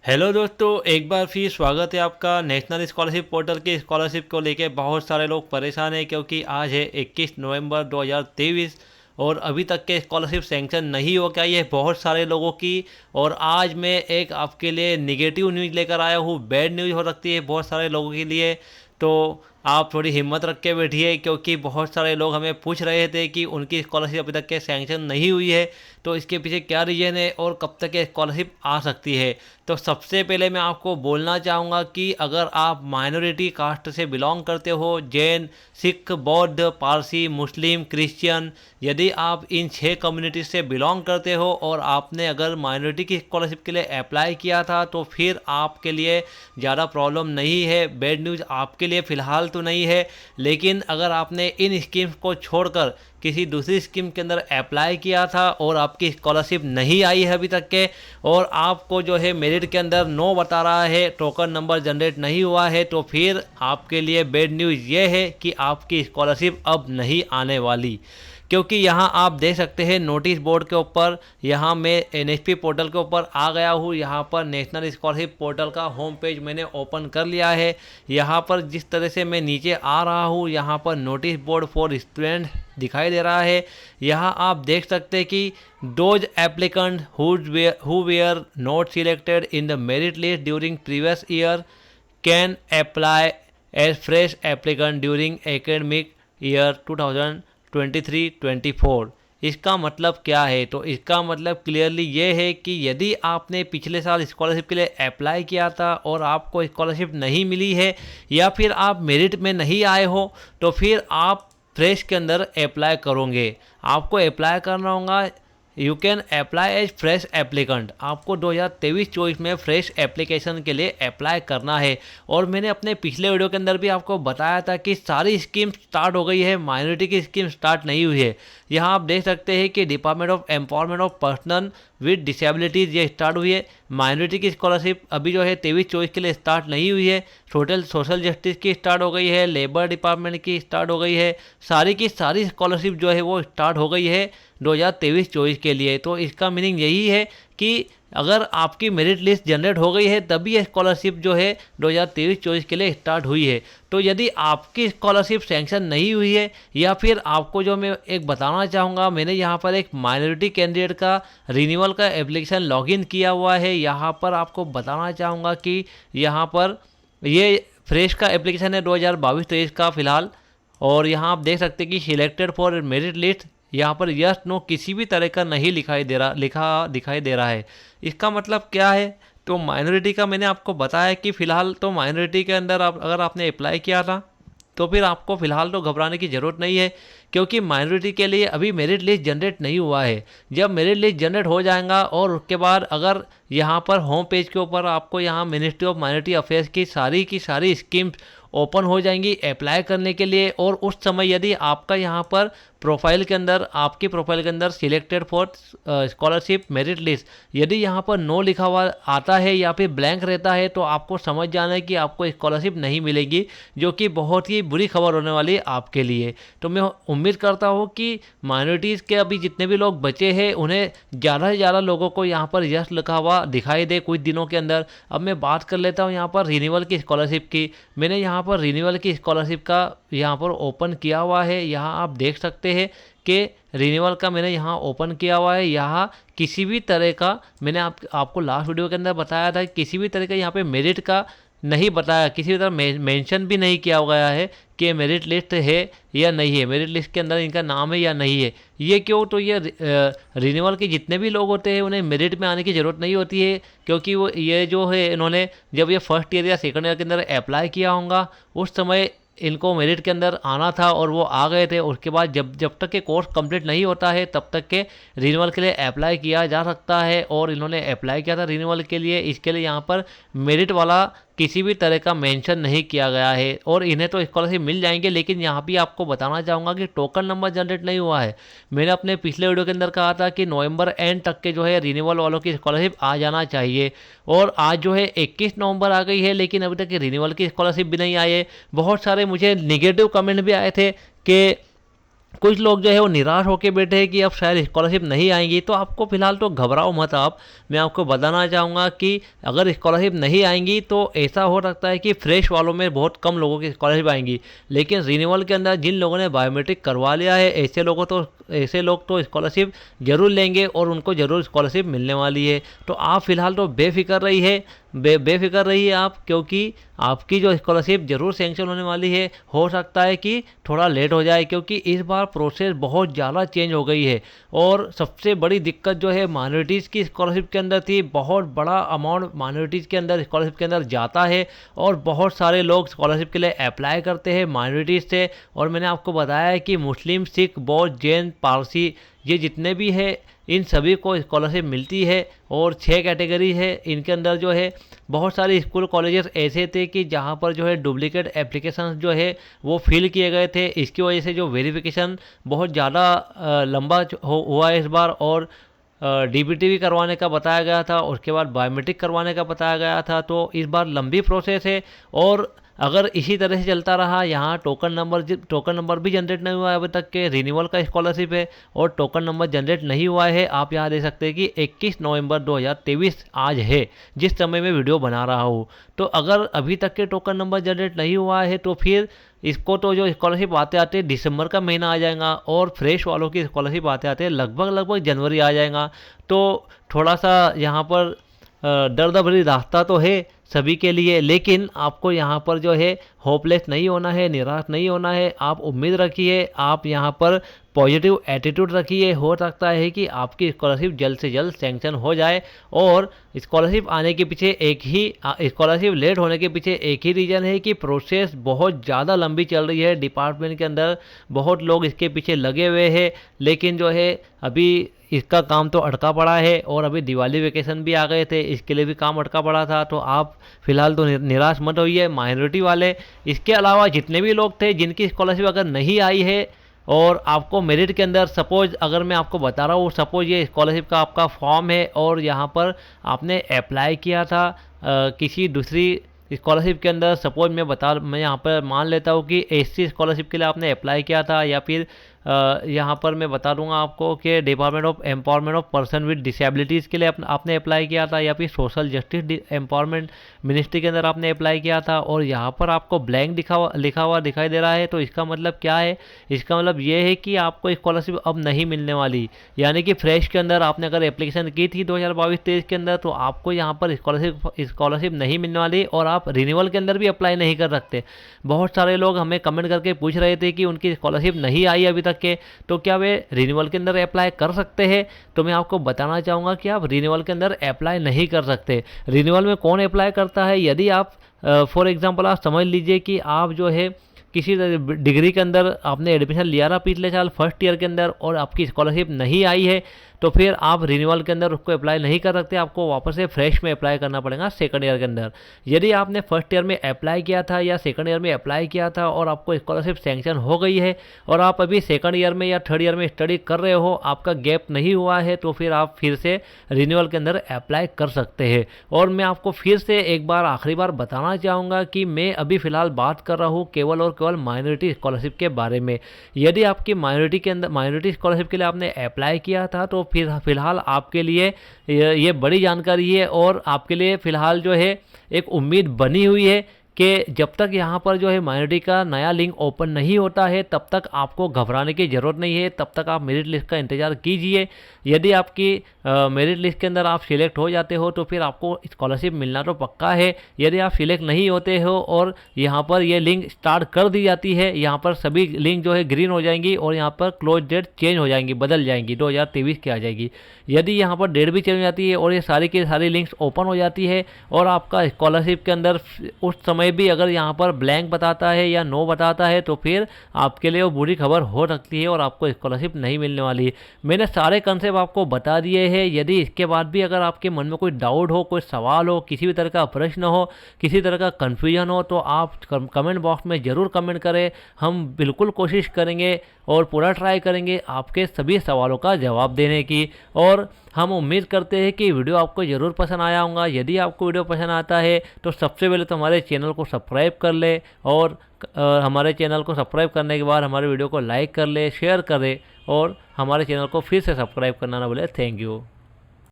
Hello दोस्तों, एक बार फिर स्वागत है आपका नेशनल स्कॉलरशिप पोर्टल की स्कॉलरशिप को लेके। बहुत सारे लोग परेशान हैं क्योंकि आज है 21 नवंबर 2023 और अभी तक के स्कॉलरशिप सैंक्शन नहीं हो गई है बहुत सारे लोगों की। और आज मैं एक आपके लिए निगेटिव न्यूज़ लेकर आया हूँ, बैड न्यूज़ हो सकती है बहुत सारे लोगों के लिए। तो आप थोड़ी हिम्मत रख के बैठिए क्योंकि बहुत सारे लोग हमें पूछ रहे थे कि उनकी स्कॉलरशिप अभी तक के सैंक्शन नहीं हुई है, तो इसके पीछे क्या रीज़न है और कब तक ये स्कॉलरशिप आ सकती है। तो सबसे पहले मैं आपको बोलना चाहूँगा कि अगर आप माइनॉरिटी कास्ट से बिलोंग करते हो, जैन, सिख, बौद्ध, पारसी, मुस्लिम, क्रिश्चियन, यदि आप इन 6 कम्युनिटी से बिलोंग करते हो और आपने अगर माइनॉरिटी की स्कॉलरशिप के लिए अप्लाई किया था तो फिर आपके लिए ज़्यादा प्रॉब्लम नहीं है। बैड न्यूज़ आपके लिए फ़िलहाल तो नहीं है, लेकिन अगर आपने इन स्कीम्स को छोड़कर किसी दूसरी स्कीम के अंदर अप्लाई किया था और आपकी स्कॉलरशिप नहीं आई है अभी तक के, और आपको जो है मेरिट के अंदर नो बता रहा है, टोकन नंबर जनरेट नहीं हुआ है, तो फिर आपके लिए बैड न्यूज़ ये है कि आपकी स्कॉलरशिप अब नहीं आने वाली। क्योंकि यहाँ आप देख सकते हैं नोटिस बोर्ड के ऊपर, यहाँ मैं एनएसपी पोर्टल के ऊपर आ गया हूँ। यहाँ पर नेशनल स्कॉलरशिप पोर्टल का होम पेज मैंने ओपन कर लिया है। यहाँ पर जिस तरह से मैं नीचे आ रहा हूँ, यहाँ पर नोटिस बोर्ड फॉर स्टूडेंट दिखाई दे रहा है। यहाँ आप देख सकते हैं कि those applicant who were not selected in the merit list during previous year can apply as fresh applicant during academic year 2023-24। इसका मतलब क्या है? तो इसका मतलब क्लियरली ये है कि यदि आपने पिछले साल स्कॉलरशिप के लिए अप्लाई किया था और आपको स्कॉलरशिप नहीं मिली है या फिर आप मेरिट में नहीं आए हो, तो फिर आप फ्रेश के अंदर अप्लाई करोगे। आपको अप्लाई करना होगा, you can apply as fresh applicant. आपको 2023-24 में फ्रेश एप्लीकेशन के लिए अप्लाई करना है। और मैंने अपने पिछले वीडियो के अंदर भी आपको बताया था कि सारी स्कीम स्टार्ट हो गई है, माइनॉरिटी की स्कीम स्टार्ट नहीं हुई है। यहाँ आप देख सकते हैं कि department of empowerment of person with disabilities ये स्टार्ट हुई है। माइनॉरिटी की स्कॉलरशिप अभी जो है 23-24 के लिए स्टार्ट नहीं हुई है। सोशल जस्टिस की स्टार्ट हो गई है, लेबर डिपार्टमेंट की स्टार्ट हो गई है, सारी की सारी स्कॉलरशिप जो है वो स्टार्ट हो गई है 2023-24 के लिए। तो इसका मीनिंग यही है कि अगर आपकी मेरिट लिस्ट जनरेट हो गई है तभी ये स्कॉलरशिप जो है 2023-24 के लिए स्टार्ट हुई है। तो यदि आपकी स्कॉलरशिप सैंक्शन नहीं हुई है, या फिर आपको जो मैं एक बताना चाहूँगा, मैंने यहाँ पर एक माइनॉरिटी कैंडिडेट का रिन्यूअल का एप्लीकेशन लॉगिन किया हुआ है। यहाँ पर आपको बताना चाहूँगा कि यहाँ पर ये फ्रेश का एप्लीकेशन है 2022-23 का फ़िलहाल। और यहाँ आप देख सकते हैं कि सिलेक्टेड फॉर मेरिट लिस्ट, यहाँ पर यस नो किसी भी तरह का नहीं दिखाई दे रहा है। इसका मतलब क्या है? तो माइनॉरिटी का मैंने आपको बताया कि फ़िलहाल तो माइनॉरिटी के अंदर अगर आपने अप्लाई किया था तो फिर आपको फ़िलहाल तो घबराने की ज़रूरत नहीं है, क्योंकि माइनॉरिटी के लिए अभी मेरिट लिस्ट जनरेट नहीं हुआ है। जब मेरिट लिस्ट जनरेट हो जाएगा और उसके बाद अगर यहाँ पर होम पेज के ऊपर आपको यहाँ मिनिस्ट्री ऑफ माइनॉरिटी अफेयर्स की सारी स्कीम्स ओपन हो जाएंगी अप्लाई करने के लिए। और उस समय यदि आपका यहाँ पर आपकी प्रोफाइल के अंदर selected for scholarship merit list यदि यहाँ पर नो लिखा हुआ आता है या फिर ब्लैंक रहता है, तो आपको समझ जाना है कि आपको स्कॉलरशिप नहीं मिलेगी, जो कि बहुत ही बुरी खबर होने वाली है आपके लिए। तो मैं उम्मीद करता हूँ कि माइनॉरिटीज़ के अभी जितने भी लोग बचे हैं उन्हें ज़्यादा से ज़्यादा लोगों को यहाँ पर यस लिखा हुआ दिखाई दे कुछ दिनों के अंदर। अब मैं बात कर लेता हूँ यहाँ पर रिन्यूअल की स्कॉलरशिप की। मैंने यहाँ पर रिन्यूअल की स्कॉलरशिप का यहाँ पर ओपन किया हुआ है। यहाँ आप देख सकते हैं कि रिन्यूअल का मैंने यहाँ ओपन किया हुआ है। यहाँ किसी भी तरह का मैंने आपको लास्ट वीडियो के अंदर बताया था, किसी भी तरह का यहाँ पे मेरिट का नहीं बताया, किसी भी तरह मेंशन भी नहीं किया गया है कि मेरिट लिस्ट है या नहीं है, मेरिट लिस्ट के अंदर इनका नाम है या नहीं है। ये क्यों? तो ये रिन्यूअल के जितने भी लोग होते हैं उन्हें मेरिट में आने की ज़रूरत नहीं होती है, क्योंकि वो ये जो है इन्होंने जब ये फर्स्ट ईयर या सेकंड ईयर के अंदर अप्लाई किया होगा उस समय इनको मेरिट के अंदर आना था और वो आ गए थे। उसके बाद जब तक के कोर्स कंप्लीट नहीं होता है तब तक के रिन्यूअल के लिए अप्लाई किया जा सकता है। और इन्होंने अप्लाई किया था रिन्यूअल के लिए, इसके लिए यहाँ पर मेरिट वाला किसी भी तरह का मेंशन नहीं किया गया है और इन्हें तो स्कॉलरशिप मिल जाएंगे। लेकिन यहाँ भी आपको बताना चाहूँगा कि टोकन नंबर जनरेट नहीं हुआ है। मैंने अपने पिछले वीडियो के अंदर कहा था कि नवंबर एंड तक के जो है रिन्यूअल वालों की स्कॉलरशिप आ जाना चाहिए, और आज जो है 21 नवंबर आ गई है लेकिन अभी तक रिन्यूअल की स्कॉलरशिप भी नहीं आई है। बहुत सारे मुझे निगेटिव कमेंट भी आए थे कि कुछ लोग जो है वो निराश होकर बैठे हैं कि अब शायद स्कॉलरशिप नहीं आएंगी। तो आपको फ़िलहाल तो घबराओ मत आप। मैं आपको बताना चाहूँगा कि अगर स्कॉलरशिप नहीं आएंगी तो ऐसा हो सकता है कि फ्रेश वालों में बहुत कम लोगों की स्कॉलरशिप आएंगी, लेकिन रिन्यूअल के अंदर जिन लोगों ने बायोमेट्रिक करवा लिया है ऐसे लोग तो स्कॉलरशिप जरूर लेंगे और उनको ज़रूर स्कॉलरशिप मिलने वाली है। तो आप फ़िलहाल तो बेफिक्र रही है, बेफिक्र रहिए आप, क्योंकि आपकी जो स्कॉलरशिप ज़रूर सेंक्शन होने वाली है। हो सकता है कि थोड़ा लेट हो जाए, क्योंकि इस बार प्रोसेस बहुत ज़्यादा चेंज हो गई है। और सबसे बड़ी दिक्कत जो है माइनॉरिटीज़ की स्कॉलरशिप के अंदर थी। बहुत बड़ा अमाउंट माइनॉरिटीज़ के अंदर स्कॉलरशिप के अंदर जाता है और बहुत सारे लोग स्कॉलरशिप के लिए अप्लाई करते हैं माइनॉरिटीज़ से। और मैंने आपको बताया है कि मुस्लिम, सिख, बौद्ध, जैन, पारसी, ये जितने भी है इन सभी को स्कॉलरशिप मिलती है। और 6 कैटेगरी है इनके अंदर जो है। बहुत सारे स्कूल कॉलेजेस ऐसे थे कि जहाँ पर जो है डुप्लीकेट एप्लीकेशंस जो है वो फिल किए गए थे। इसकी वजह से जो वेरिफिकेशन बहुत ज़्यादा लंबा हुआ है इस बार। और डीबीटी भी करवाने का बताया गया था, उसके बाद बायोमेट्रिक करवाने का बताया गया था। तो इस बार लंबी प्रोसेस है। और अगर इसी तरह से चलता रहा, यहाँ टोकन नंबर भी जनरेट नहीं हुआ है अभी तक के। रिन्यूअल का स्कॉलरशिप है और टोकन नंबर जनरेट नहीं हुआ है। आप यहाँ देख सकते हैं कि 21 नवंबर 2023 आज है जिस समय मैं वीडियो बना रहा हूँ। तो अगर अभी तक के टोकन नंबर जनरेट नहीं हुआ है तो फिर इसको तो जो स्कॉलरशिप आते आते दिसंबर का महीना आ जाएगा और फ्रेश वालों की स्कॉलरशिप आते आते लगभग जनवरी आ जाएगा। तो थोड़ा सा यहाँ पर दर्द भरी रास्ता तो है सभी के लिए, लेकिन आपको यहाँ पर जो है होपलेस नहीं होना है, निराश नहीं होना है। आप उम्मीद रखिए, आप यहाँ पर पॉजिटिव एटीट्यूड रखिए। हो सकता है कि आपकी स्कॉलरशिप जल्द से जल्द सैंक्शन हो जाए। और स्कॉलरशिप आने के पीछे स्कॉलरशिप लेट होने के पीछे एक ही रीज़न है कि प्रोसेस बहुत ज़्यादा लंबी चल रही है डिपार्टमेंट के अंदर। बहुत लोग इसके पीछे लगे हुए हैं, लेकिन जो है अभी इसका काम तो अटका पड़ा है। और अभी दिवाली वेकेशन भी आ गए थे, इसके लिए भी काम अटका पड़ा था। तो आप फिलहाल तो निराश मत होइए माइनॉरिटी वाले। इसके अलावा जितने भी लोग थे जिनकी स्कॉलरशिप अगर नहीं आई है और आपको मेरिट के अंदर, सपोज अगर मैं आपको बता रहा हूँ, सपोज ये स्कॉलरशिप का आपका फॉर्म है और यहाँ पर आपने अप्लाई किया था किसी दूसरी स्कॉलरशिप के अंदर। सपोज मैं यहाँ पर मान लेता हूँ कि एससी स्कॉलरशिप के लिए आपने अप्लाई किया था, या फिर यहाँ पर मैं बता दूंगा आपको कि department of empowerment of person with disabilities के लिए आपने अप्लाई किया था, या फिर सोशल जस्टिस एम्पावरमेंट मिनिस्ट्री के अंदर आपने अप्लाई किया था और यहाँ पर आपको ब्लैंक लिखा हुआ दिखाई दे रहा है। तो इसका मतलब क्या है? इसका मतलब ये है कि आपको स्कॉलरशिप अब नहीं मिलने वाली। यानी कि फ्रेश के अंदर आपने अगर एप्लीकेशन की थी 2022-23 के अंदर, तो आपको यहाँ पर स्कॉलरशिप नहीं मिलने वाली और आप रिन्यूअल के अंदर भी अप्लाई नहीं कर सकते। बहुत सारे लोग हमें कमेंट करके पूछ रहे थे कि उनकी स्कॉलरशिप नहीं आई अभी तक के, तो क्या वे रिन्यूअल के अंदर अप्लाई कर सकते हैं? तो मैं आपको बताना चाहूँगा कि आप रिन्यूअल के अंदर अप्लाई नहीं कर सकते। रिन्यूअल में कौन अप्लाई करता है? यदि आप फॉर एग्जांपल आप समझ लीजिए कि आप जो है किसी डिग्री के अंदर आपने एडमिशन लिया था पिछले साल फर्स्ट ईयर के अंदर और आपकी स्कॉलरशिप नहीं आई है, तो फिर आप रिन्यूअल के अंदर उसको अप्लाई नहीं कर सकते। आपको वापस से फ्रेश में अप्लाई करना पड़ेगा सेकंड ईयर के अंदर। यदि आपने फर्स्ट ईयर में अप्लाई किया था या सेकंड ईयर में अप्लाई किया था और आपको स्कॉलरशिप सैंक्शन हो गई है और आप अभी सेकंड ईयर में या थर्ड ईयर में स्टडी कर रहे हो, आपका गैप नहीं हुआ है, तो फिर आप फिर से रिन्यूअल के अंदर अप्लाई कर सकते हैं। और मैं आपको फिर से एक बार आखिरी बार बताना चाहूँगा कि मैं अभी फ़िलहाल बात कर रहा हूँ केवल और केवल माइनॉरिटी स्कॉलरशिप के बारे में। यदि आपकी माइनॉरिटी स्कॉलरशिप के लिए आपने अप्लाई किया था तो फिर फिलहाल आपके लिए ये बड़ी जानकारी है और आपके लिए फ़िलहाल जो है एक उम्मीद बनी हुई है कि जब तक यहाँ पर जो है माइनॉरिटी का नया लिंक ओपन नहीं होता है तब तक आपको घबराने की ज़रूरत नहीं है। तब तक आप मेरिट लिस्ट का इंतज़ार कीजिए। यदि आपकी मेरिट लिस्ट के अंदर आप सिलेक्ट हो जाते हो तो फिर आपको स्कॉलरशिप मिलना तो पक्का है। यदि आप सिलेक्ट नहीं होते हो और यहाँ पर ये लिंक स्टार्ट कर दी जाती है, यहाँ पर सभी लिंक जो है ग्रीन हो जाएंगी और यहाँ पर क्लोज डेट चेंज हो जाएंगी, बदल जाएंगी, 2023 की आ जाएगी। यदि यहाँ पर डेट भी चेंज हो जाती है और ये सारी की सारी लिंक्स ओपन हो जाती है और आपका स्कॉलरशिप के अंदर उस समय भी अगर यहाँ पर ब्लैंक बताता है या नो बताता है तो फिर आपके लिए वो बुरी खबर हो सकती है और आपको स्कॉलरशिप नहीं मिलने वाली। मैंने सारे कंसेप्ट आपको बता दिए हैं। यदि इसके बाद भी अगर आपके मन में कोई डाउट हो, कोई सवाल हो, किसी भी तरह का प्रश्न हो, किसी तरह का कन्फ्यूजन हो, तो आप कमेंट बॉक्स में ज़रूर कमेंट करें। हम बिल्कुल कोशिश करेंगे और पूरा ट्राई करेंगे आपके सभी सवालों का जवाब देने की। और हम उम्मीद करते हैं कि वीडियो आपको ज़रूर पसंद आया होगा। यदि आपको वीडियो पसंद आता है तो सबसे पहले तो हमारे चैनल को सब्सक्राइब कर ले, और हमारे चैनल को सब्सक्राइब करने के बाद हमारे वीडियो को लाइक कर ले, शेयर करें, और हमारे चैनल को फिर से सब्सक्राइब करना ना भूले। Thank you.